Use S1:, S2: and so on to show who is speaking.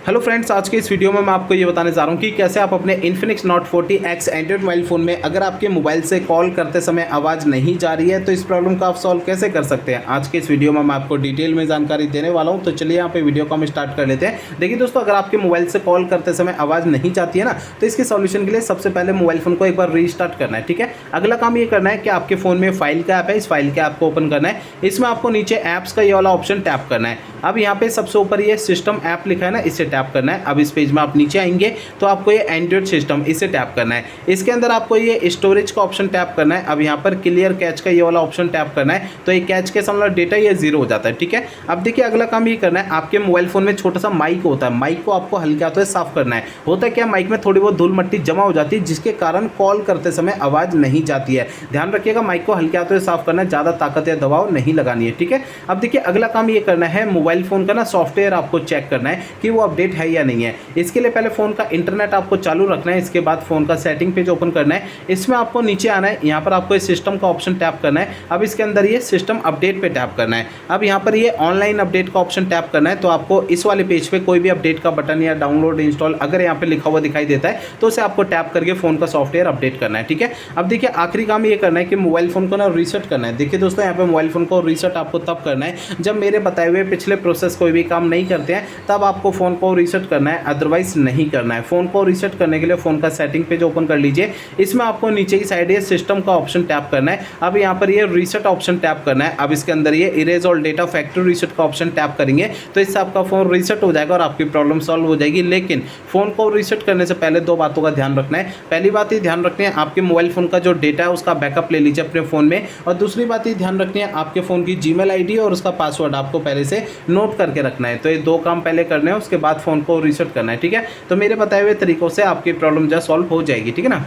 S1: Hello friends, आज के इस वीडियो में मैं आपको ये बताने जा रहा हूँ कि कैसे आप अपने Infinix Note 40X Android mobile phone में अगर आपके मोबाइल से कॉल करते समय आवाज़ नहीं जा रही है तो इस प्रॉब्लम का आप सॉल्व कैसे कर सकते हैं। आज के इस वीडियो में मैं आपको डिटेल में जानकारी देने वाला हूँ। तो चलिए यहाँ पे वीडियो को हम स्टार्ट कर लेते हैं। देखिए दोस्तों, अगर आपके मोबाइल से कॉल करते समय आवाज़ नहीं जाती है ना, तो इसके सॉल्यूशन के लिए सबसे पहले मोबाइल फ़ोन को एक बार रीस्टार्ट करना है। ठीक है, अगला काम ये करना है कि आपके फ़ोन में फाइल का ऐप है, इस फाइल के ऐप को ओपन करना है। इसमें आपको नीचे ऐप्स का ये वाला ऑप्शन टैप करना है। अब यहाँ पे सबसे ऊपर ये सिस्टम ऐप लिखा है ना, इसे टैप करना है। अब इस पेज में आप नीचे आएंगे तो आपको ये एंड्रॉइड सिस्टम, इसे टैप करना है। इसके अंदर आपको ये स्टोरेज का ऑप्शन टैप करना है। अब यहाँ पर क्लियर कैच का ये वाला ऑप्शन टैप करना है, तो ये कैच के सामने डेटा ये 0 हो जाता है। ठीक है, अब देखिए अगला काम ये करना है, आपके मोबाइल फोन में छोटा सा माइक होता है, माइक को आपको हल्के हाथों से साफ करना है। होता है क्या, माइक में थोड़ी बहुत धूल मट्टी जमा हो जाती है जिसके कारण कॉल करते समय आवाज़ नहीं जाती है। ध्यान रखिएगा, माइक को हल्के हाथों से साफ करना है, ज़्यादा ताकत या दबाव नहीं लगानी है। ठीक है, अब देखिए अगला काम ये करना है, मोबाइल फोन का ना सॉफ्टवेयर आपको चेक करना है कि वो अपडेट है या नहीं है। इसके लिए पहले फोन का इंटरनेट आपको चालू रखना है। इसके बाद फोन का सेटिंग पेज ओपन करना है। इसमें आपको नीचे आना है, यहाँ पर आपको इस सिस्टम का ऑप्शन टैप करना है। अब इसके अंदर ये सिस्टम अपडेट पे टैप करना है। अब यहाँ पर ये ऑनलाइन अपडेट का ऑप्शन टैप करना है। तो आपको इस वाले पेज पे कोई भी अपडेट का बटन या डाउनलोड इंस्टॉल अगर यहाँ पे लिखा हुआ दिखाई देता है तो उसे आपको टैप करके फोन का सॉफ्टवेयर अपडेट करना है। ठीक है, अब देखिए आखिरी काम ये करना है कि मोबाइल फोन को ना रीसेट करना है। देखिए दोस्तों, यहाँ पे मोबाइल फोन को रीसेट आपको तब करना है जब मेरे बताए हुए पिछले प्रोसेस कोई भी काम नहीं करते हैं, तब आपको फोन को रीसेट करना है, अदरवाइज नहीं करना है। फोन को रीसेट करने के लिए फोन का सेटिंग पेज ओपन कर लीजिए। इसमें आपको नीचे की साइड ये सिस्टम का ऑप्शन टैप करना है। अब यहाँ पर ये रीसेट ऑप्शन टैप करना है। अब इसके अंदर ये erase all data factory reset का ऑप्शन टैप करेंगे तो इससे आपका फोन रीसेट हो जाएगा और आपकी प्रॉब्लम सॉल्व हो जाएगी। लेकिन फोन को रीसेट करने से पहले दो बातों का ध्यान रखना है। पहली बात ये ध्यान रखनी है, आपके मोबाइल फोन का जो डेटा है उसका बैकअप ले लीजिए अपने फोन में। और दूसरी बात ये ध्यान रखनी है, आपके फोन की जीमेल आईडी और उसका पासवर्ड आपको पहले से नोट करके रखना है। तो ये दो काम पहले करने हैं, उसके बाद फोन को रीसेट करना है। ठीक है, तो मेरे बताए हुए तरीकों से आपकी प्रॉब्लम जो सॉल्व हो जाएगी। ठीक है ना।